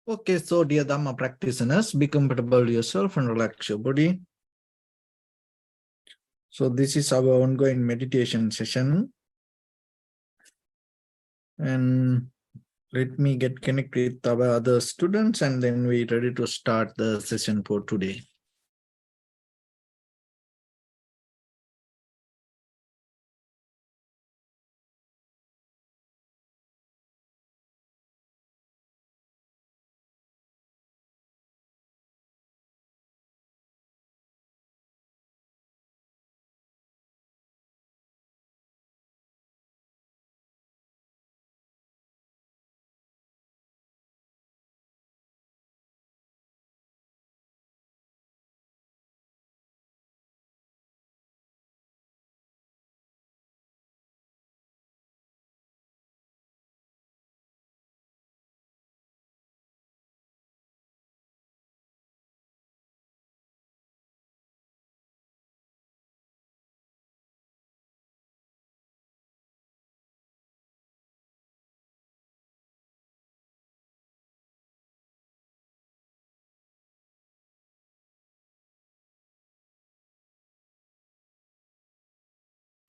Okay, so dear Dhamma practitioners, be comfortable yourself and relax your body. So this is our ongoing meditation session. And let me get connected with our other students and then we're ready to start the session for today.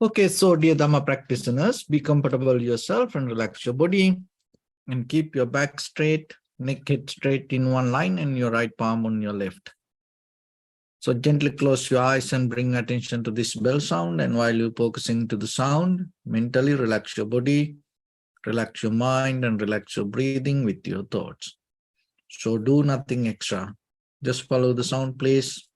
Okay, so dear Dhamma practitioners, be comfortable yourself and relax your body and keep your back straight, neck head straight in one line and your right palm on your left. So gently close your eyes and bring attention to this bell sound. And while you're focusing to the sound, mentally relax your body, relax your mind and relax your breathing with your thoughts. So do nothing extra. Just follow the sound, please.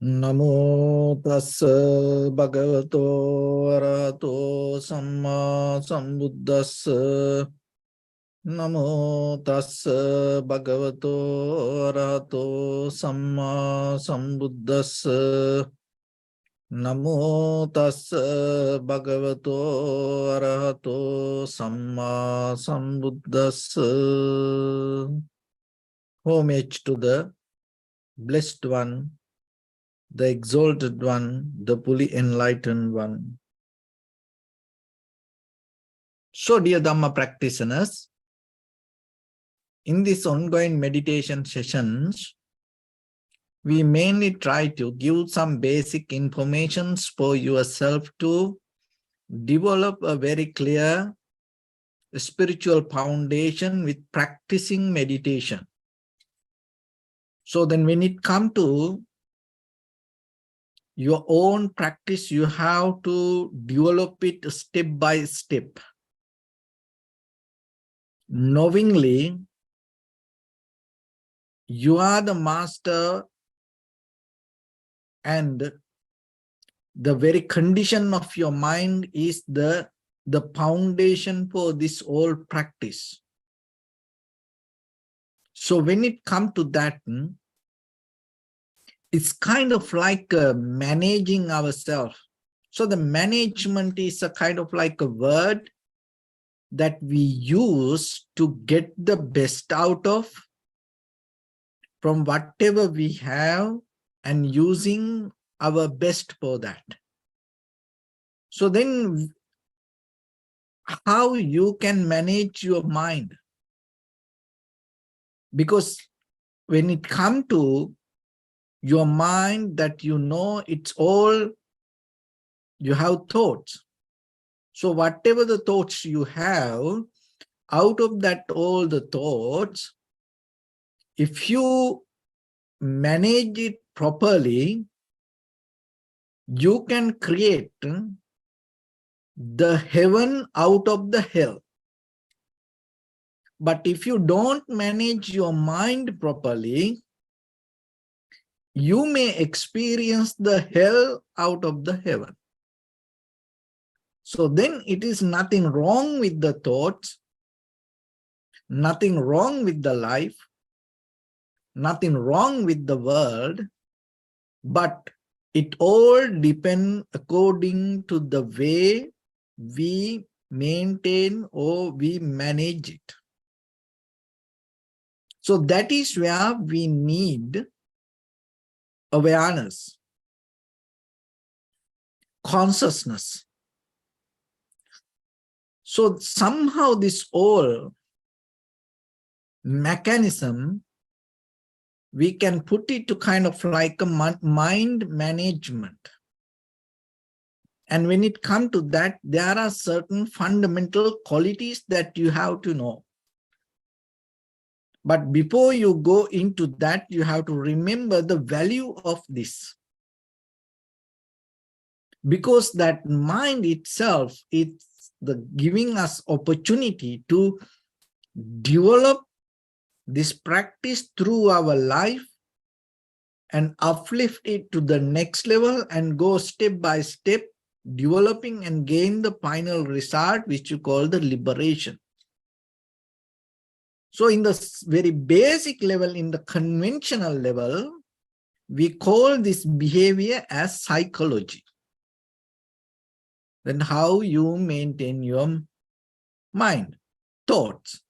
Namo tassa bhagavato arahato samma sambuddhassa. Namo tassa bhagavato arahato samma sambuddhassa. Namo tassa bhagavato arahato samma sambuddhassa. Homage to the blessed one, the exalted one, the fully enlightened one. So, dear Dhamma practitioners, in these ongoing meditation sessions, we mainly try to give some basic information for yourself to develop a very clear spiritual foundation with practicing meditation. So then when it comes to your own practice, you have to develop it step by step. Knowingly, you are the master and the very condition of your mind is the foundation for this whole practice. So when it comes to that, it's kind of like managing ourselves. So the management is a kind of like a word that we use to get the best out of from whatever we have and using our best for that. So then how you can manage your mind? Because when it comes to your mind, that you know, it's all, you have thoughts. So whatever the thoughts you have, out of that all the thoughts, if you manage it properly, You can create the heaven out of the hell. But if you don't manage your mind properly, you may experience the hell out of the heaven. So then it is nothing wrong with the thoughts, nothing wrong with the life, nothing wrong with the world, but it all depends according to the way we maintain or we manage it. So that is where we need awareness, consciousness. So somehow this whole mechanism, we can put it to kind of like a mind management. And when it comes to that, there are certain fundamental qualities that you have to know. But before you go into that, you have to remember the value of this. Because that mind itself is giving us opportunity to develop this practice through our life and uplift it to the next level and go step by step, developing and gain the final result, which you call the liberation. So in the very basic level, in the conventional level, we call this behavior as psychology. Then how you maintain your mind, thoughts.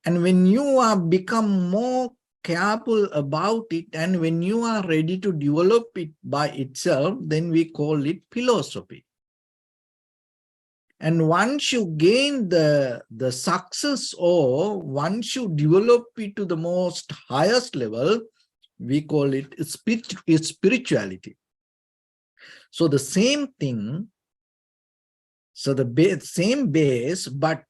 And when you are become more careful about it, and when you are ready to develop it by itself, then we call it philosophy. And once you gain the success, or once you develop it to the most highest level, we call it spirituality. So the same thing, so the same base, but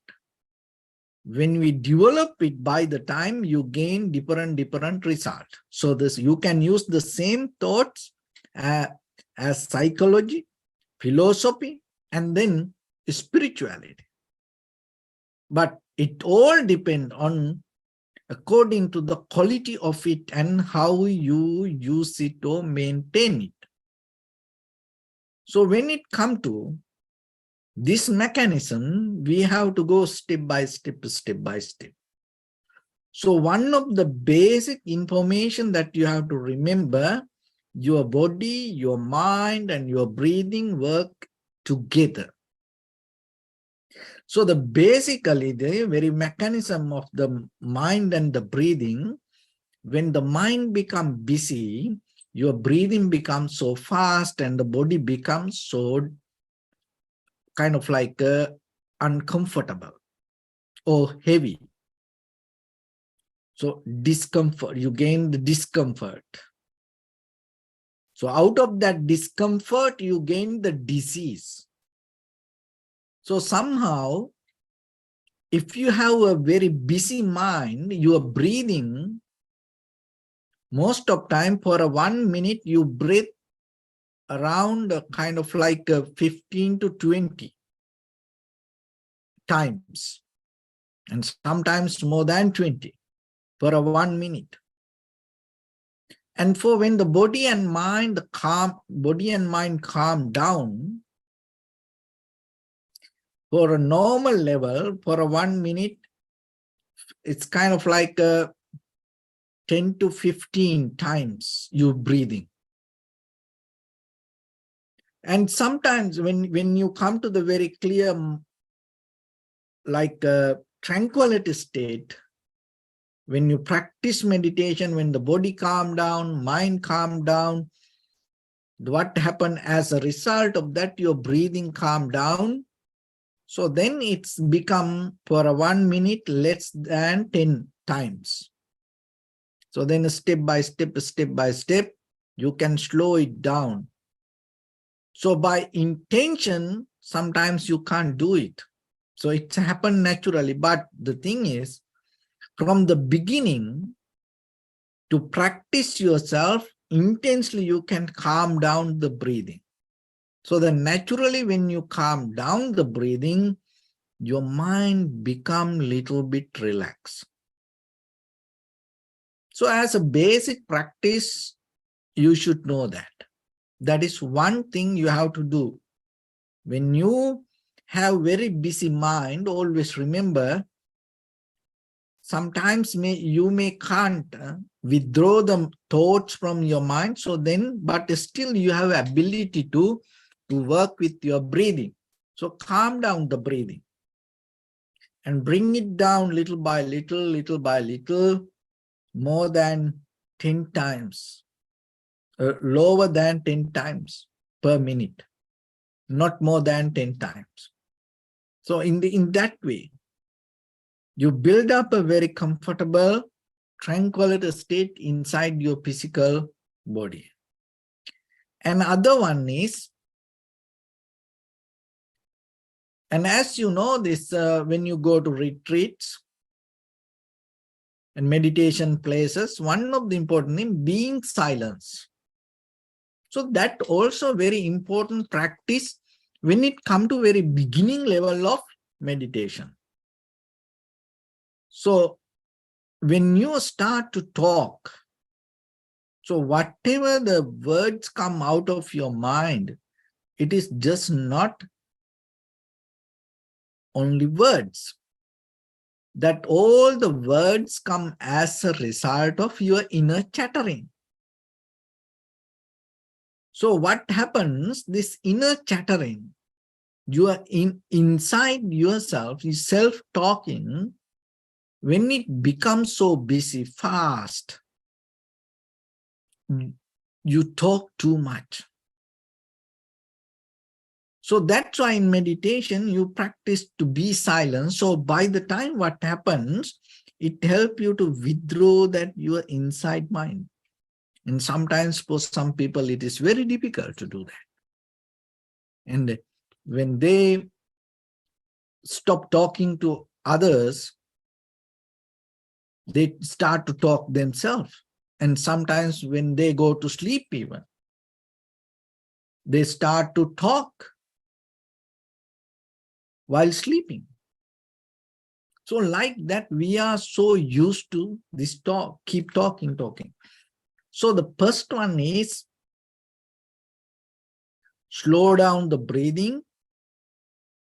when we develop it, by the time you gain different result. So this, you can use the same thoughts as psychology, philosophy, and then spirituality. But it all depends on according to the quality of it and how you use it or maintain it. So when it comes to this mechanism, we have to go step by step. So one of the basic information that you have to remember, your body, your mind, and your breathing work together. So basically the very mechanism of the mind and the breathing, when the mind becomes busy, your breathing becomes so fast and the body becomes so kind of like uncomfortable or heavy. So discomfort, you gain the discomfort. So out of that discomfort, you gain the disease. So somehow, if you have a very busy mind, your breathing, most of time for 1 minute, you breathe around kind of like 15 to 20 times, and sometimes more than 20 for 1 minute. And for when the body and mind calm down, for a normal level, for 1 minute, it's kind of like 10 to 15 times you breathing. And sometimes when you come to the very clear, like tranquility state, when you practice meditation, when the body calm down, mind calm down, what happened as a result of that, your breathing calm down. So then it's become for 1 minute less than 10 times. So then step by step, you can slow it down. So by intention, sometimes you can't do it. So it's happened naturally. But the thing is, from the beginning, to practice yourself, intensely you can calm down the breathing. So that naturally when you calm down the breathing, your mind become little bit relaxed. So as a basic practice, you should know that. That is one thing you have to do. When you have very busy mind, always remember, sometimes you may can't withdraw the thoughts from your mind. So then, but still you have ability to work with your breathing. So calm down the breathing and bring it down little by little, more than 10 times, lower than 10 times per minute, not more than 10 times. So in that way, you build up a very comfortable, tranquility state inside your physical body. Another one is, and as you know this, when you go to retreats and meditation places, one of the important things being silence. So that also very important practice when it come to very beginning level of meditation. So when you start to talk, so whatever the words come out of your mind, it is just not only words. That all the words come as a result of your inner chattering. So what happens, this inner chattering, you are inside yourself, is self-talking. When it becomes so busy, fast, you talk too much. So that's why in meditation, you practice to be silent. So by the time what happens, it helps you to withdraw that your inside mind. And sometimes for some people, it is very difficult to do that. And when they stop talking to others, they start to talk themselves. And sometimes when they go to sleep even, they start to talk while sleeping. So like that, we are so used to this talk, keep talking. So the first one is slow down the breathing.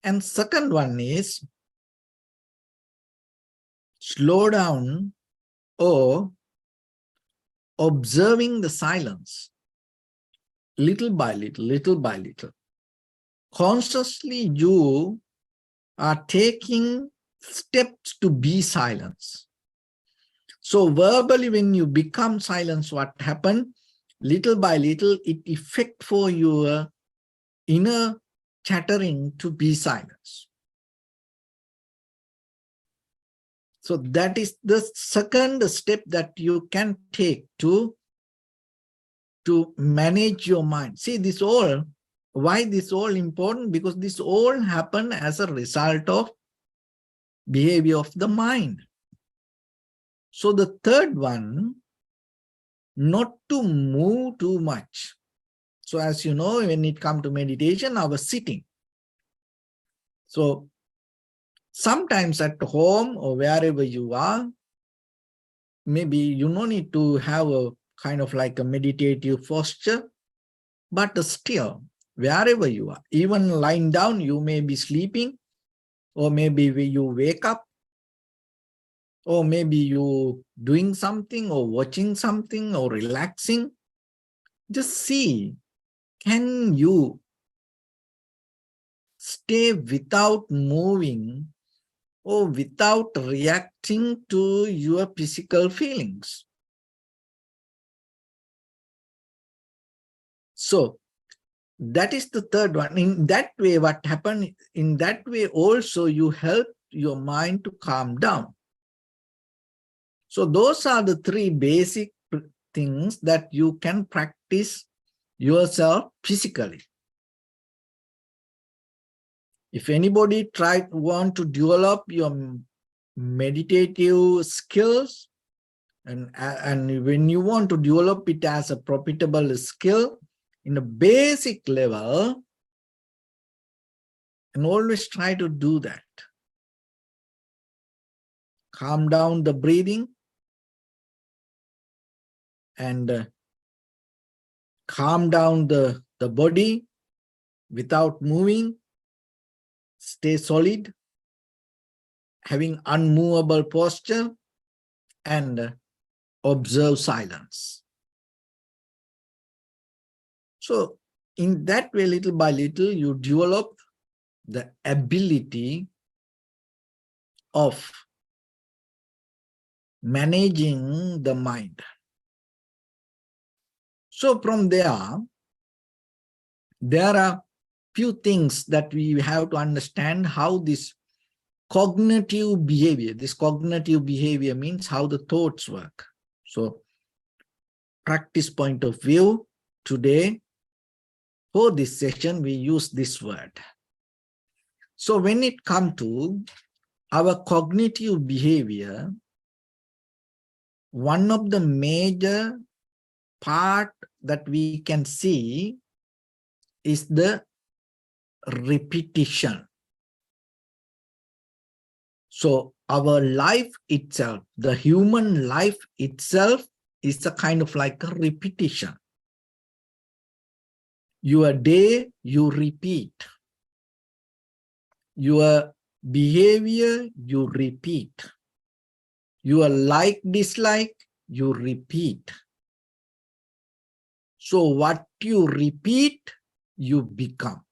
And second one is slow down or observing the silence, little by little. Consciously, you are taking steps to be silence. So verbally, when you become silence, what happened? Little by little, it effect for your inner chattering to be silence. So that is the second step that you can take to manage your mind. See, this all, why this all important? Because this all happen as a result of behavior of the mind. So the third one, not to move too much. So as you know, when it comes to meditation, our sitting. So sometimes at home or wherever you are, maybe you don't need to have a kind of like a meditative posture, but still, wherever you are, even lying down, you may be sleeping, or maybe you wake up, or maybe you doing something or watching something or relaxing. Just see, can you stay without moving or without reacting to your physical feelings? So that is the third one. In that way, what happened, in that way also you help your mind to calm down. So those are the three basic things that you can practice yourself physically. If anybody want to develop your meditative skills, And when you want to develop it as a profitable skill in a basic level, and always try to do that. Calm down the breathing and calm down the body without moving. Stay solid, having unmovable posture, and observe silence. So in that way, little by little, you develop the ability of managing the mind. So from there are few things that we have to understand how this cognitive behavior means how the thoughts work. So practice point of view, today for this session we use this word. So when it comes to our cognitive behavior, one of the major part that we can see is the repetition. So our life itself, the human life itself, is a kind of like a repetition. Your day, you repeat. Your behavior, you repeat. Your like, dislike, you repeat. So what you repeat, you become.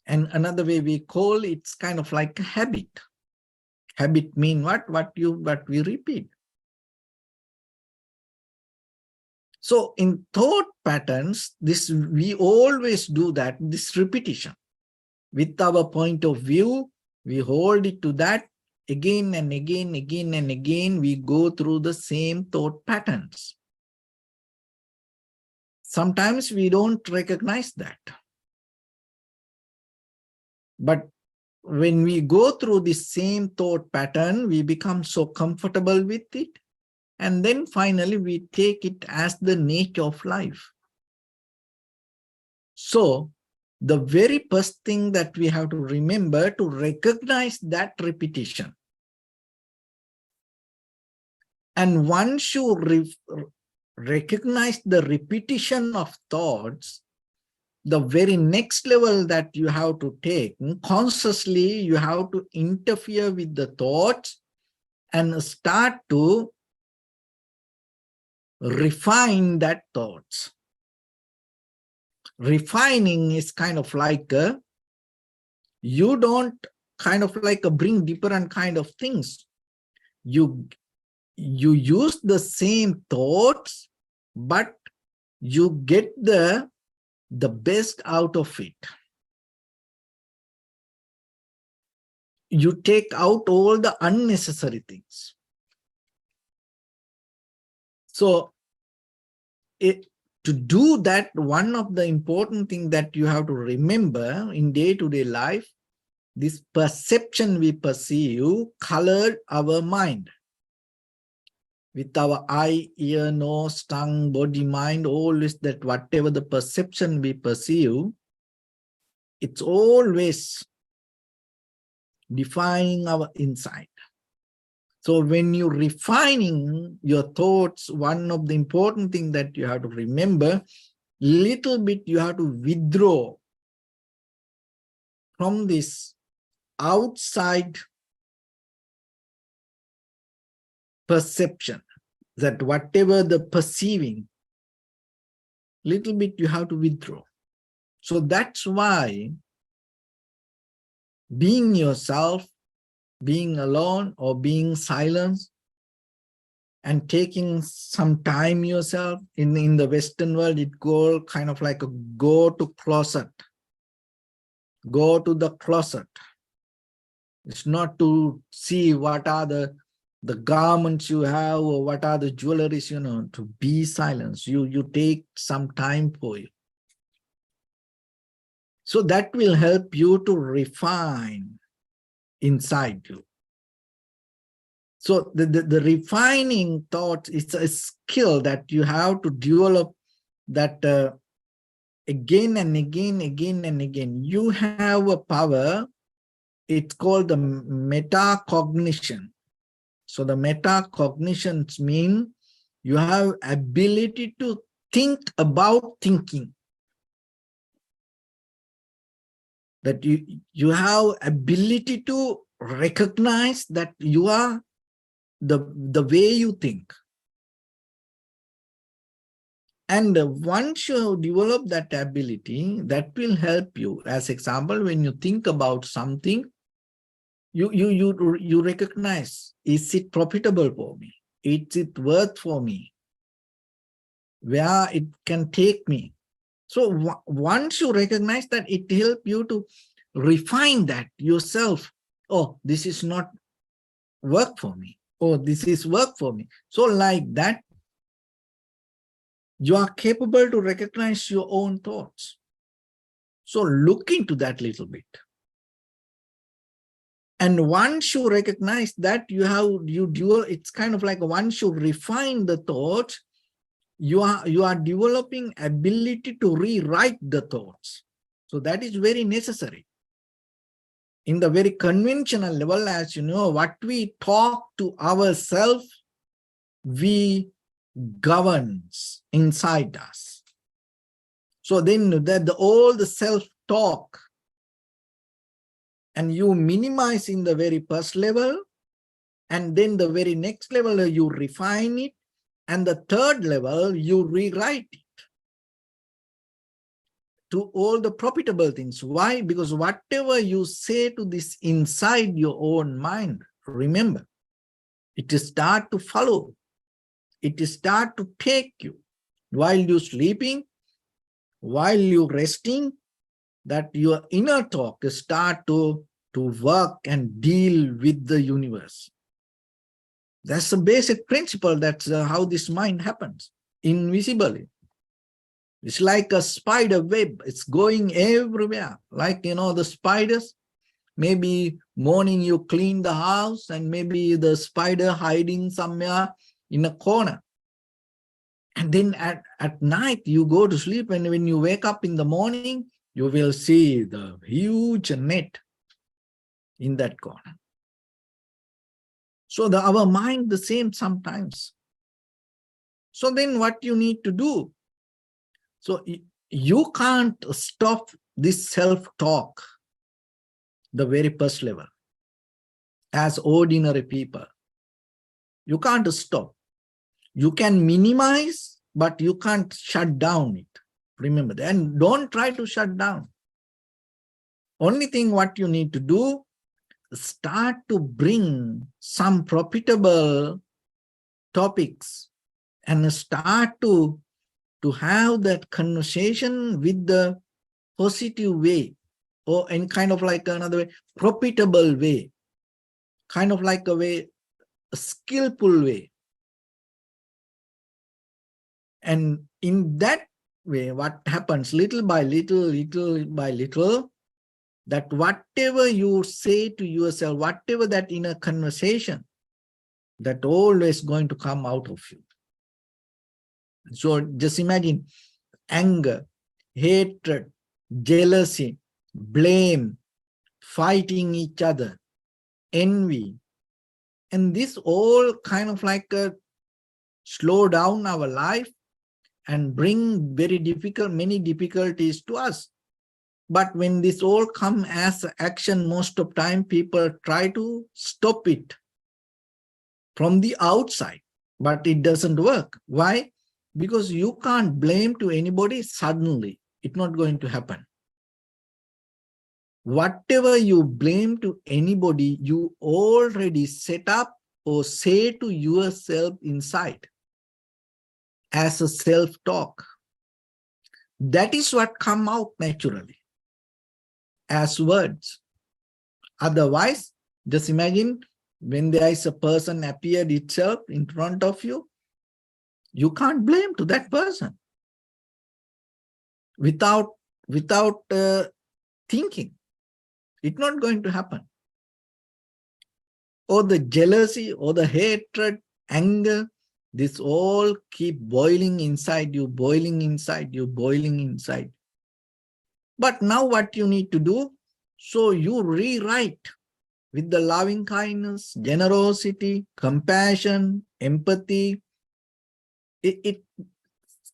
And another way we call it's kind of like a habit. Habit mean what? What we repeat. So in thought patterns, we always do that, this repetition. With our point of view, we hold it to that again and again, we go through the same thought patterns. Sometimes we don't recognize that. But when we go through the same thought pattern, we become so comfortable with it. And then finally, we take it as the nature of life. So the very first thing that we have to remember to recognize that repetition. And once you recognize the repetition of thoughts, the very next level that you have to take, consciously you have to interfere with the thoughts and start to refine that thoughts. Refining is kind of like you don't kind of like bring different kind of things. You use the same thoughts, but you get the best out of it. You take out all the unnecessary things. So to do that, one of the important things that you have to remember in day-to-day life, this perception we perceive colored our mind. With our eye, ear, nose, tongue, body, mind, always that whatever the perception we perceive, it's always defining our inside. So when you're refining your thoughts, one of the important things that you have to remember, little bit you have to withdraw from this outside perception, that whatever the perceiving, little bit you have to withdraw. So that's why being yourself, being alone or being silent, and taking some time yourself, in the Western world, it go kind of like a go to closet. Go to the closet. It's not to see what are the garments you have or what are the jewelries, to be silent. You take some time for you. So that will help you to refine inside you. So the refining thought is a skill that you have to develop, that again and again, again and again. You have a power, it's called the metacognition. So the metacognitions mean you have ability to think about thinking. That you have ability to recognize that you are the way you think. And once you develop that ability, that will help you. As example, when you think about something, you recognize, is it profitable for me? Is it worth for me? Where it can take me? So once you recognize that, it helps you to refine that yourself. Oh, this is not work for me. Oh, this is work for me. So like that, you are capable to recognize your own thoughts. So look into that little bit. And once you recognize that, it's kind of like once you refine the thoughts, you are developing ability to rewrite the thoughts. So that is very necessary. In the very conventional level, as you know, what we talk to ourselves, we governs inside us. So then all the self-talk, and you minimize in the very first level, and then the very next level you refine it, and the third level you rewrite it to all the profitable things. Why? Because whatever you say to this inside your own mind, remember, it start to follow. It start to take you while you're sleeping, while you're resting, that your inner talk start to work and deal with the universe. That's the basic principle. That's how this mind happens, invisibly. It's like a spider web. It's going everywhere. Like, the spiders, maybe morning you clean the house and maybe the spider hiding somewhere in a corner. And then at night you go to sleep, and when you wake up in the morning, you will see the huge net in that corner. So our mind the same sometimes. So then what you need to do? So you can't stop this self-talk, the very first level, as ordinary people. You can't stop. You can minimize, but you can't shut down it. Remember that. And don't try to shut down. Only thing what you need to do, start to bring some profitable topics and start to have that conversation with the positive way, or in kind of like another way, profitable way, kind of like a skillful way. And in that way, what happens, little by little, that whatever you say to yourself, whatever that inner conversation, that always going to come out of you. So just imagine anger, hatred, jealousy, blame, fighting each other, envy. And this all kind of like slow down our life and bring many difficulties to us. But when this all come as action, most of time people try to stop it from the outside, but it doesn't work. Why? Because you can't blame to anybody suddenly. It's not going to happen. Whatever you blame to anybody, you already set up or say to yourself inside as a self-talk. That is what come out naturally as words. Otherwise, just imagine when there is a person appeared itself in front of you, you can't blame to that person without thinking. It's not going to happen. or the jealousy, or the hatred, anger, this all keep boiling inside you, boiling inside you, boiling inside. But now what you need to do? So you rewrite with the loving kindness, generosity, compassion, empathy. It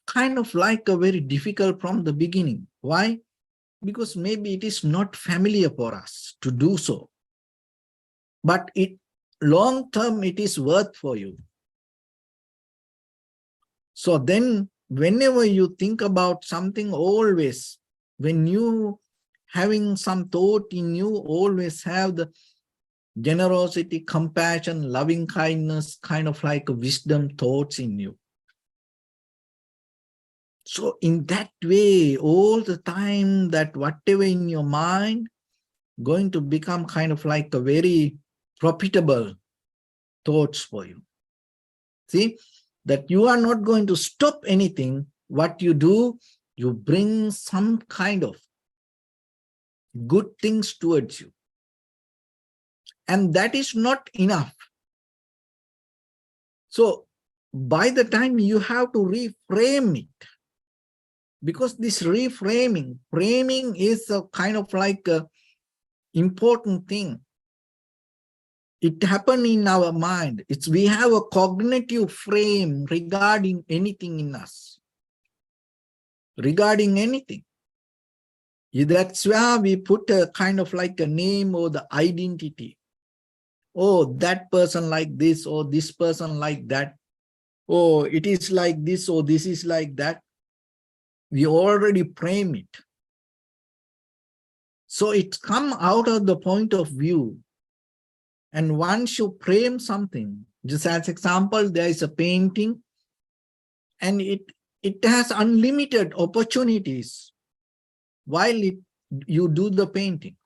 kind of like a very difficult from the beginning. Why? Because maybe it is not familiar for us to do so. But long term, it is worth for you. So then whenever you think about something, always, when you having some thought in you, always have the generosity, compassion, loving kindness, kind of like a wisdom thoughts in you. So in that way, all the time, that whatever in your mind going to become kind of like a very profitable thoughts for you. See, that you are not going to stop anything. What you do, you bring some kind of good things towards you. And that is not enough. So by the time you have to reframe it, because this framing is a kind of like a important thing. It happens in our mind. We have a cognitive frame regarding anything in us, regarding anything. That's where we put a kind of like a name or the identity. Oh, that person like this, or this person like that. Oh, it is like this, or this is like that. We already frame it. So it's come out of the point of view. And once you frame something, just as example, there is a painting and it has unlimited opportunities while you do the painting.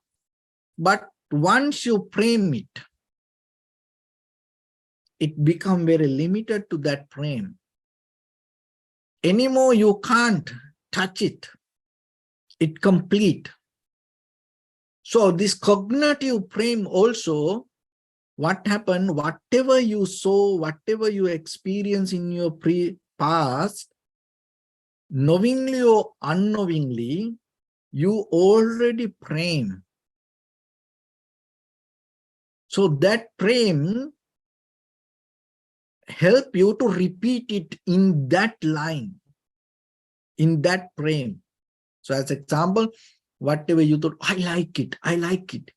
But once you frame it, it becomes very limited to that frame. Anymore, you can't touch it. It complete. So this cognitive frame also, what happened, whatever you saw, whatever you experience in your past, knowingly or unknowingly, you already frame. So that frame help you to repeat it in that line, in that frame. So as example, whatever you thought, I like it, I like it.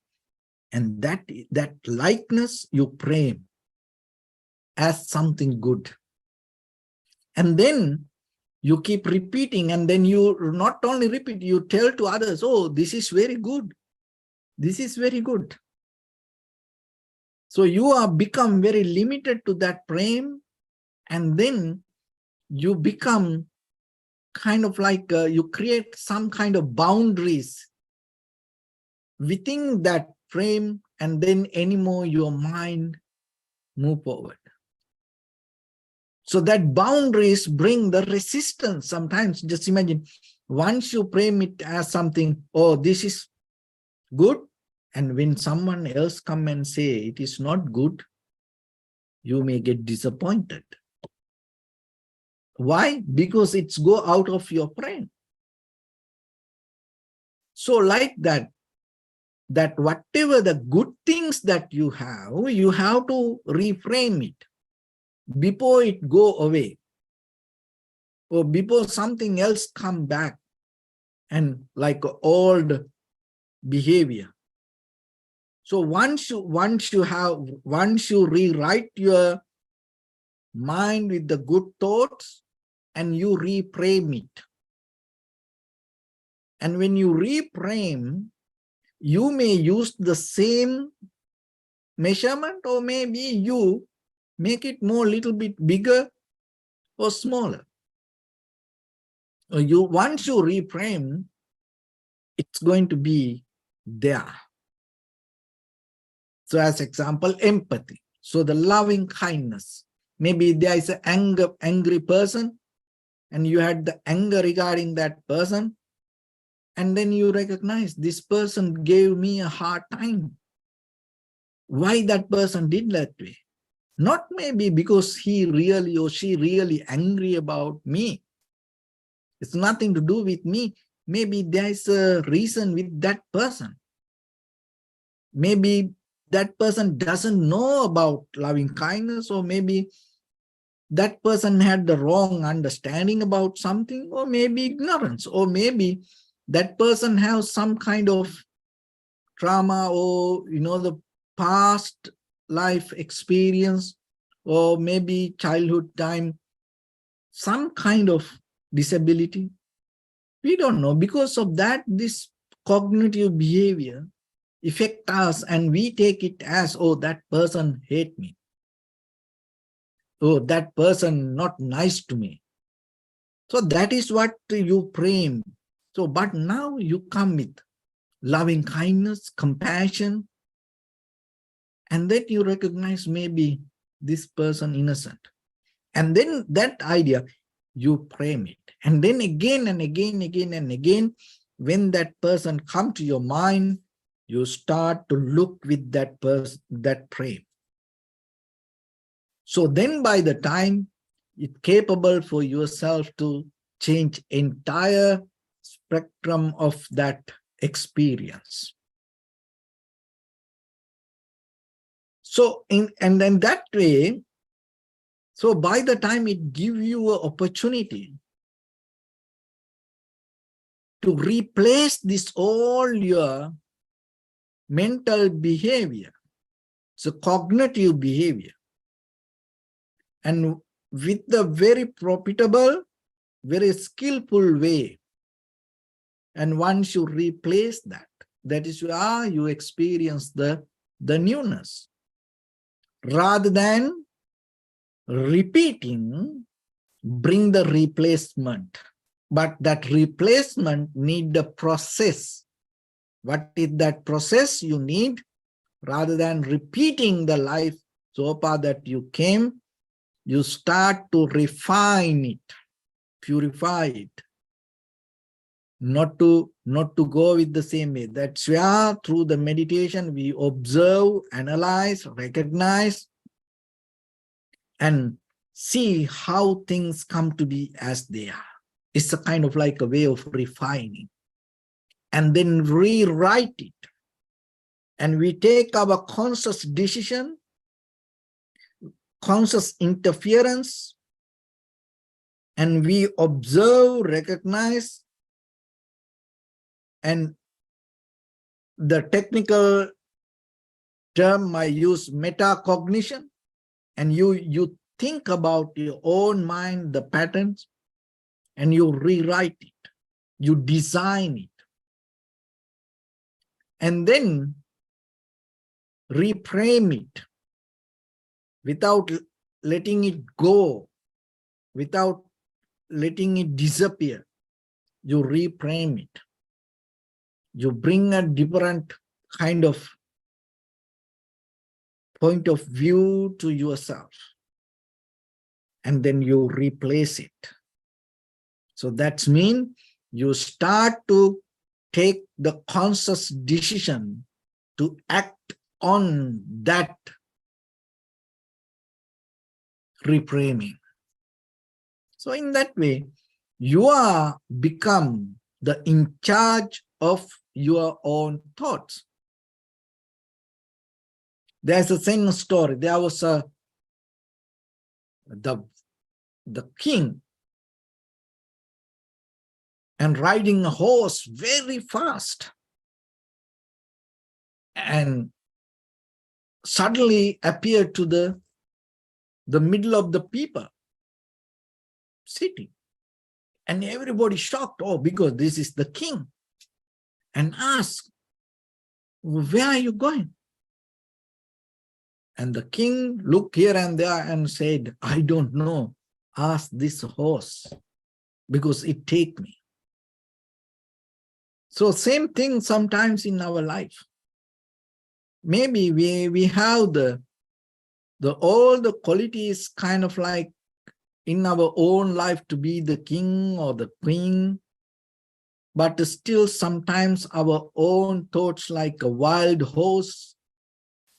And that likeness you frame as something good. And then you keep repeating, and then you not only repeat, you tell to others, oh, this is very good. This is very good. So you are become very limited to that frame, and then you become kind of like you create some kind of boundaries within that frame, and then anymore your mind move forward. So that boundaries bring the resistance. Sometimes just imagine, once you frame it as something, oh, this is good, and when someone else come and say it is not good, you may get disappointed. Why? Because it's go out of your frame. So like that whatever the good things that you have to reframe it before it go away, or before something else come back and like old behavior. So once you rewrite your mind with the good thoughts and you reframe it, and when you reframe, you may use the same measurement, or maybe you make it more little bit bigger or smaller. Once you reframe, it's going to be there. So as example, empathy. So the loving kindness. Maybe there is an angry person, and you had the anger regarding that person, and then you recognize this person gave me a hard time. why that person did that way. Not maybe because he really or she really angry about me. It's nothing to do with me. Maybe there's a reason with that person. Maybe that person doesn't know about loving kindness, or maybe that person had the wrong understanding about something, or maybe ignorance, or maybe that person has some kind of trauma, or the past life experience, or maybe childhood time, some kind of disability. We don't know. Because of that, this cognitive behavior affect us, and we take it as, oh, that person hate me. Oh, that person not nice to me. So that is what you frame. So, but now you come with loving kindness, compassion, and then you recognize maybe this person innocent. And then that idea, you frame it. And then again and again and again, when that person come to your mind, you start to look with that person, that frame. So then by the time it's capable for yourself to change entire spectrum of that experience. So and then that way, so by the time it gives you an opportunity to replace this all your mental behavior, so cognitive behavior, and with the very profitable, very skillful way. And once you replace that, that is where you experience the newness. Rather than repeating, bring the replacement. But that replacement need the process. What is that process you need? Rather than repeating the life so far that you came, you start to refine it, purify it, not to go with the same way. That's where through the meditation we observe, analyze, recognize, and see how things come to be as they are. It's a kind of like a way of refining, and then rewrite it. And we take our conscious decision, conscious interference, and we observe, recognize, and the technical term I use, metacognition, and you think about your own mind, the patterns, and you rewrite it, you design it, and then reframe it without letting it go, without letting it disappear. You reframe it. You bring a different kind of point of view to yourself, and then you replace it. So that means you start to take the conscious decision to act on that reframing. So in that way, you are become the in charge of your own thoughts. There's a same story. There was the king, and riding a horse very fast, and suddenly appeared to the middle of the people sitting, and everybody shocked, oh, because this is the king, and asked, where are you going? And the king looked here and there and said, I don't know, ask this horse, because it take me. So same thing sometimes in our life. Maybe we have all the qualities kind of like in our own life to be the king or the queen, but still sometimes our own thoughts like a wild horse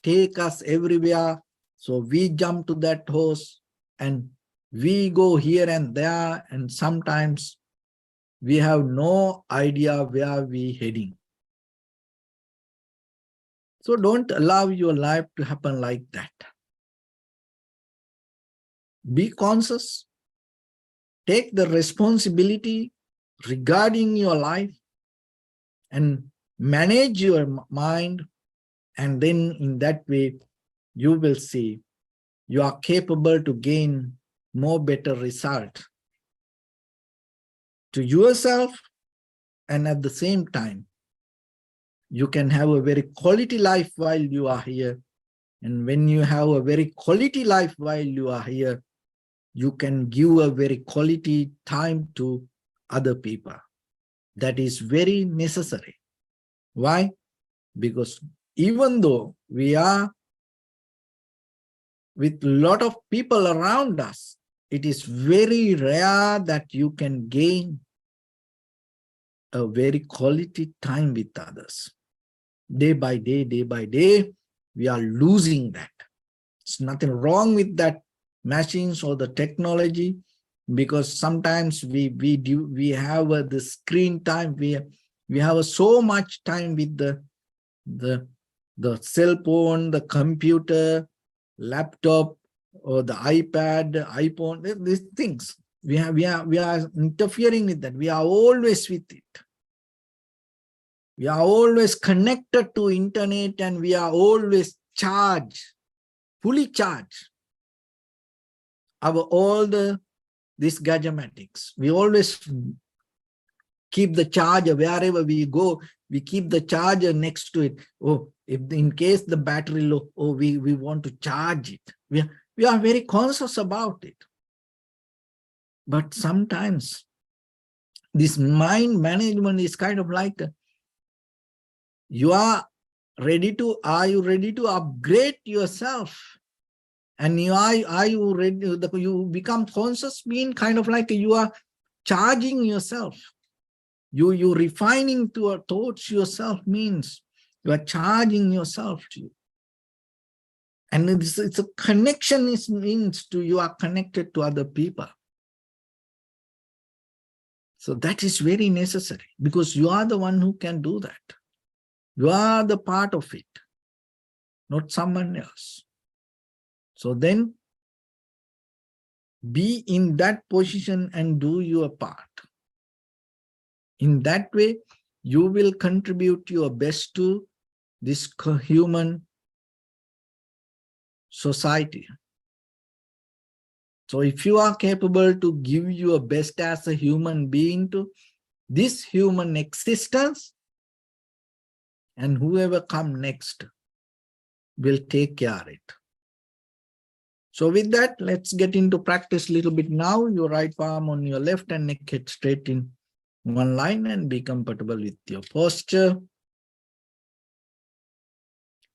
take us everywhere. So we jump to that horse and we go here and there, and sometimes we have no idea where we're heading. So don't allow your life to happen like that. Be conscious. Take the responsibility regarding your life and manage your mind. And then in that way, you will see you are capable to gain more better result to yourself, and at the same time, you can have a very quality life while you are here. And when you have a very quality life while you are here, you can give a very quality time to other people. That is very necessary. Why? Because even though we are with a lot of people around us, it is very rare that you can gain a very quality time with others. Day by day, we are losing that. There's nothing wrong with that machines or the technology, because sometimes we have the screen time. We have so much time with the cell phone, the computer, laptop, or the iPad, the iPhone. These things we are interfering with that. We are always with it. We are always connected to internet, and we are always charged, fully charged. All these gadgetics. We always keep the charger wherever we go. We keep the charger next to it. Oh, if in case the battery low, oh, we want to charge it. We are very conscious about it. But sometimes this mind management is kind of like are you ready to upgrade yourself? And are you ready? You become conscious, mean kind of like you are charging yourself. You refining towards yourself means you are charging yourself to you. And it's a connection, means to you are connected to other people. So that is very necessary, because you are the one who can do that. You are the part of it, not someone else. So then be in that position and do your part. In that way, you will contribute your best to this human society. So if you are capable to give your best as a human being to this human existence, and whoever come next will take care of it. So with that, let's get into practice a little bit now. Your right palm on your left and neck head straight in one line, and be comfortable with your posture.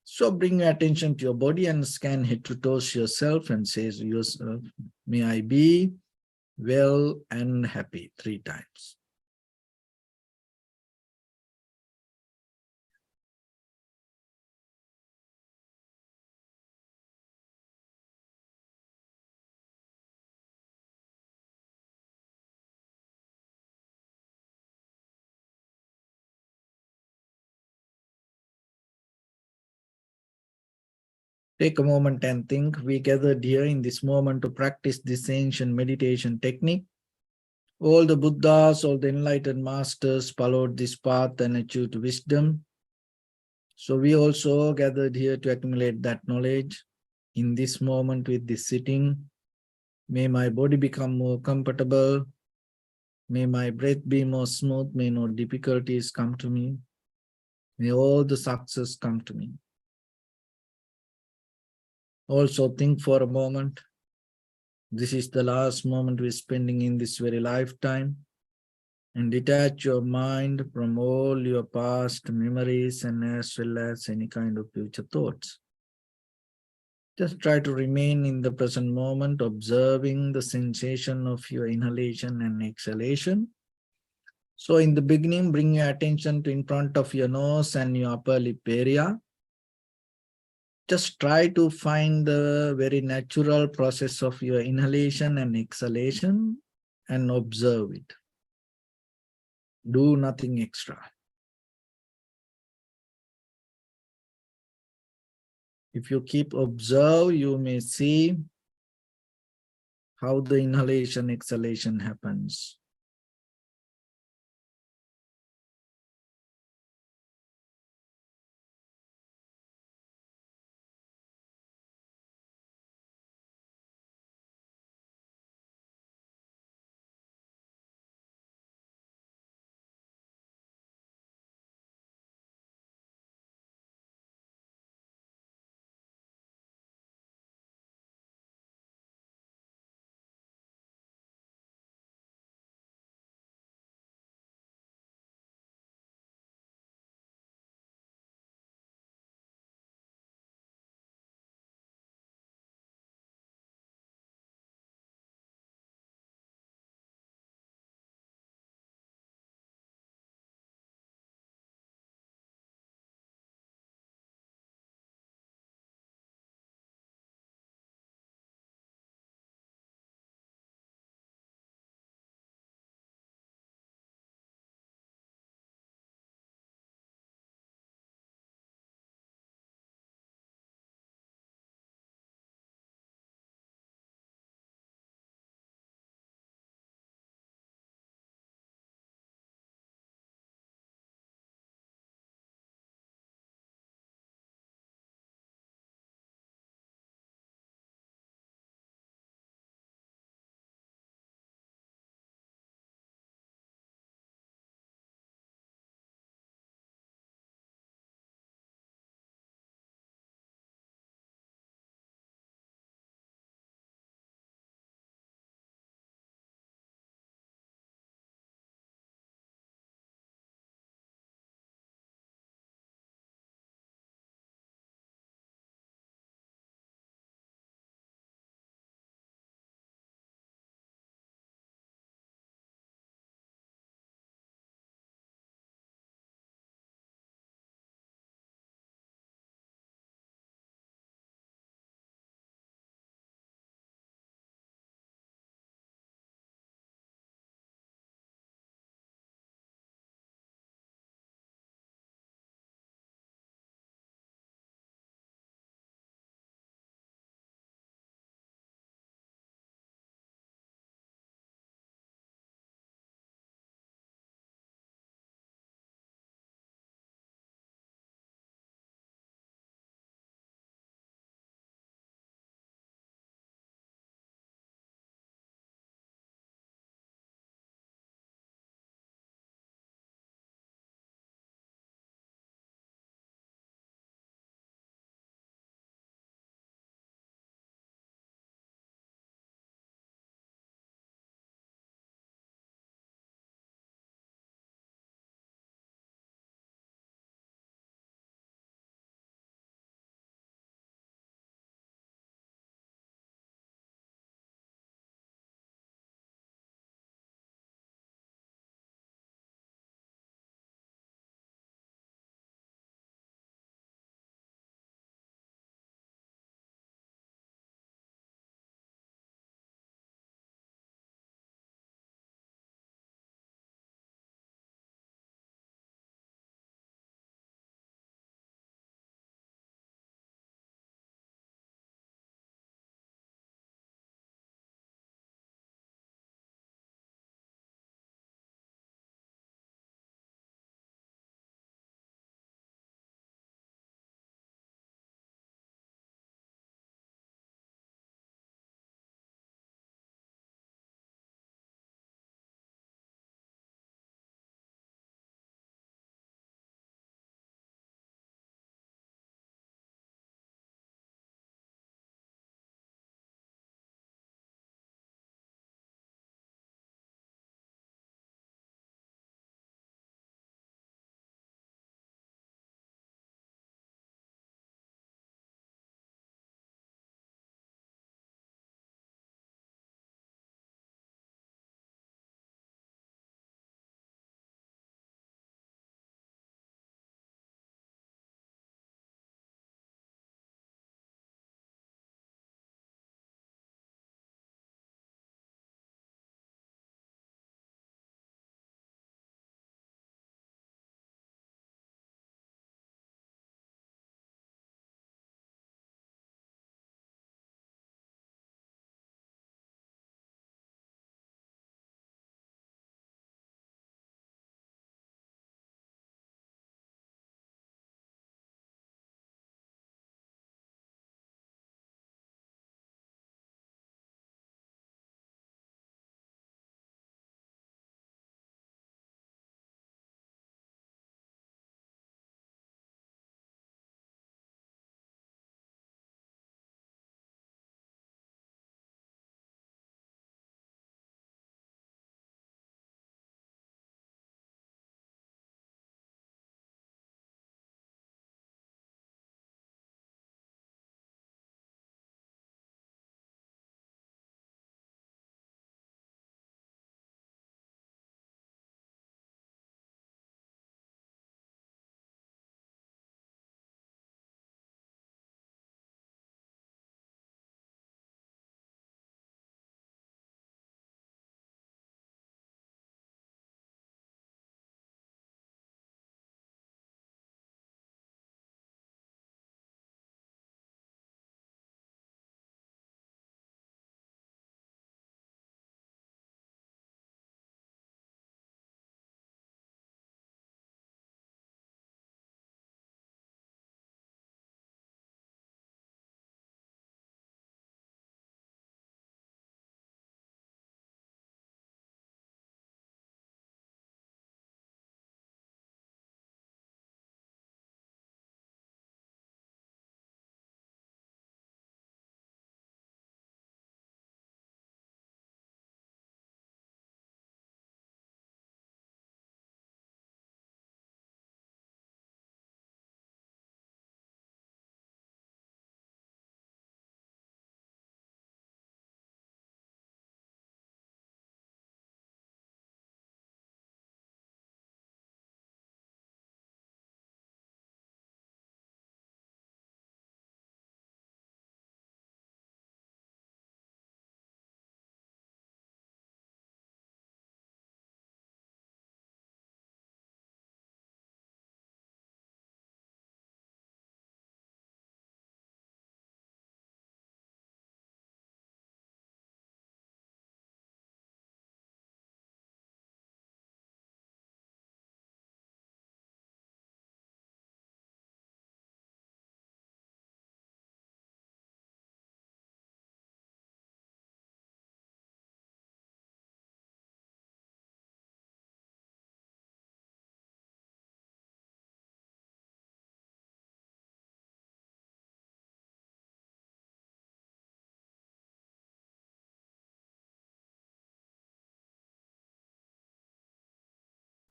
So bring your attention to your body and scan head to toes yourself and say to yourself, may I be well and happy 3 times. Take a moment and think. We gathered here in this moment to practice this ancient meditation technique. All the Buddhas, all the enlightened masters followed this path and achieved wisdom. So we also gathered here to accumulate that knowledge. In this moment with this sitting, may my body become more comfortable. May my breath be more smooth. May no difficulties come to me. May all the success come to me. Also think for a moment. This is the last moment we're spending in this very lifetime. And detach your mind from all your past memories and as well as any kind of future thoughts. Just try to remain in the present moment, observing the sensation of your inhalation and exhalation. So in the beginning, bring your attention to in front of your nose and your upper lip area. Just try to find the very natural process of your inhalation and exhalation and observe it. Do nothing extra. If you keep observe, you may see how the inhalation, exhalation happens.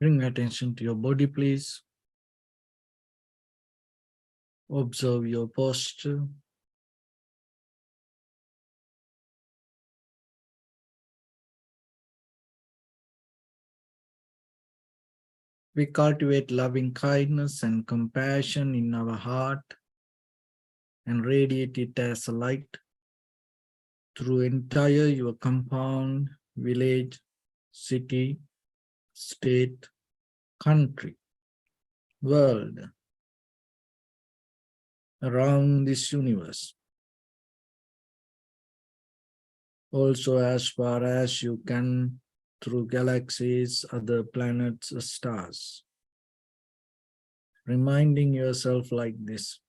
Bring attention to your body, please. Observe your posture. We cultivate loving kindness and compassion in our heart and radiate it as a light through entire your compound, village, city, state, country, world, around this universe. Also as far as you can through galaxies, other planets, stars. Reminding yourself like this.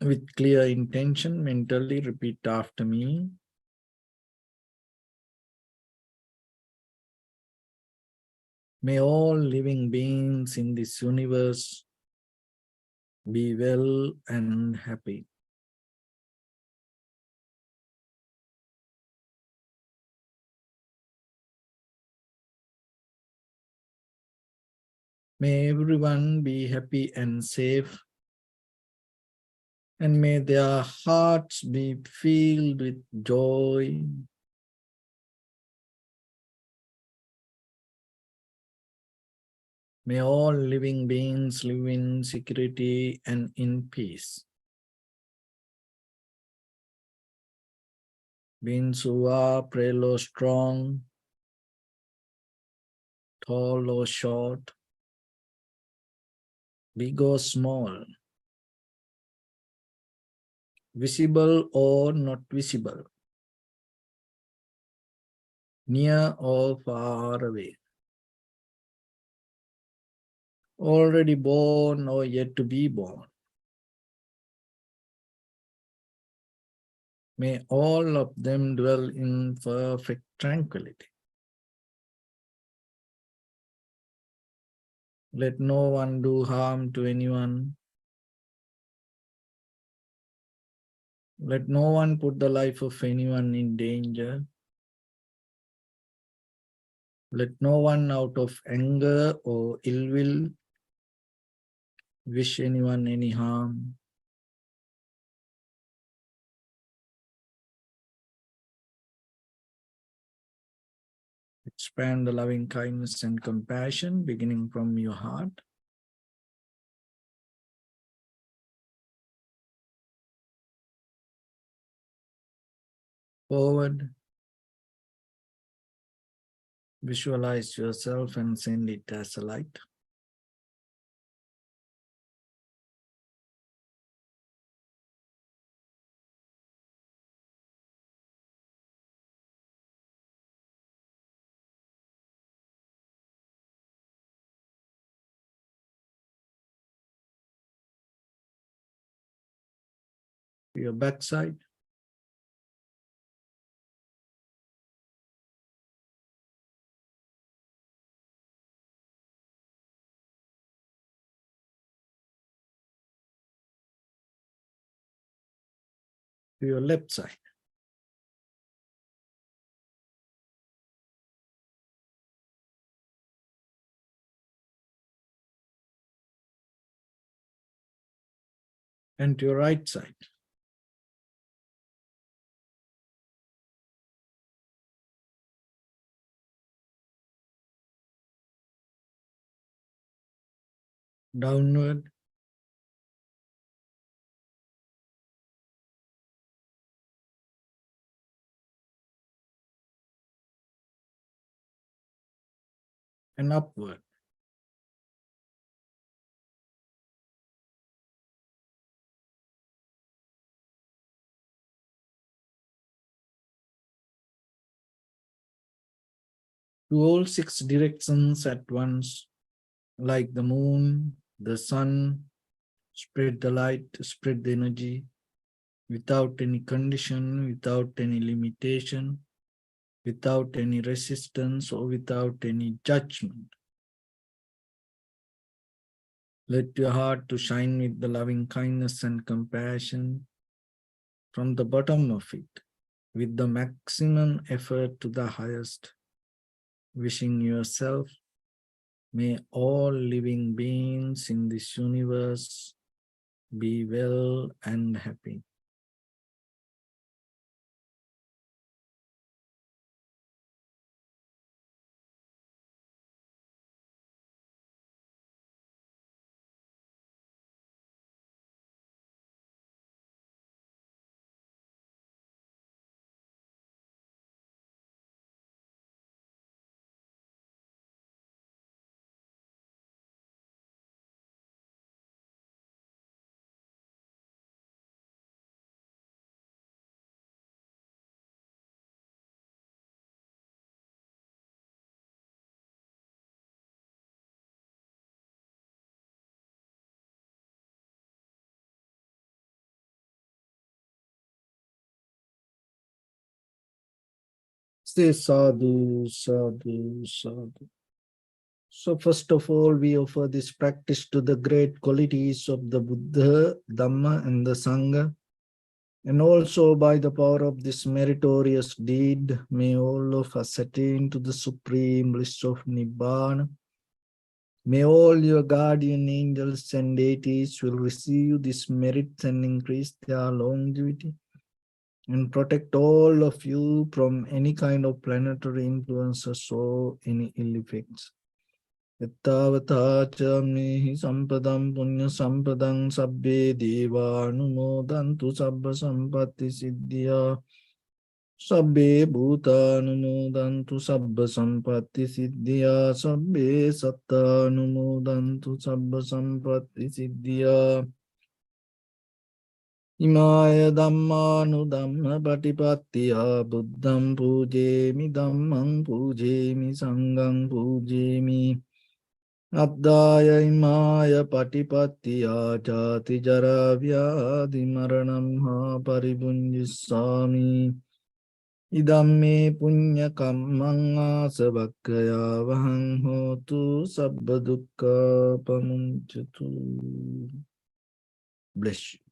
With clear intention, mentally repeat after me. May all living beings in this universe be well and happy. May everyone be happy and safe, and may their hearts be filled with joy. May all living beings live in security and in peace. Beings who are frail or strong, tall or short, big or small, visible or not visible, near or far away, already born or yet to be born. May all of them dwell in perfect tranquility. Let no one do harm to anyone. Let no one put the life of anyone in danger. Let no one out of anger or ill will wish anyone any harm. Expand the loving kindness and compassion beginning from your heart. Forward. Visualize yourself and send it as a light. To your backside. To your left side. And to your right side. Downward. And upward. To all 6 directions at once, like the moon, the sun, spread the light, spread the energy, without any condition, without any limitation, without any resistance, or without any judgment. Let your heart to shine with the loving kindness and compassion from the bottom of it, with the maximum effort to the highest. wishing yourself, may all living beings in this universe be well and happy. Say sadhu, sadhu, sadhu. So first of all, we offer this practice to the great qualities of the Buddha, Dhamma, and the Sangha. And also by the power of this meritorious deed, may all of us attain to the supreme bliss of Nibbana. May all your guardian angels and deities will receive this merit and increase their longevity and protect all of you from any kind of planetary influences or any ill effects. Ittavatacha sampadam punya sampadam sabbe deva anumodantu sabba sampatti siddhya sabbe bhuta anumodantu sabba sampatti siddhya sabbe satta anumodantu sabba sampatti siddhya Imaya Dhammanu Dhamma Patipattiya Buddham Pujemi Dhammam Pujemi Sangham Pujemi Abdaya Imaya Patipattiya Jati Jara Vyadhi Maranam Ha Paribunjisami Idamme Punya Kammang Asavakkaya Vahang Hotu Sabba Dukkha Pamunchatu. Bless you.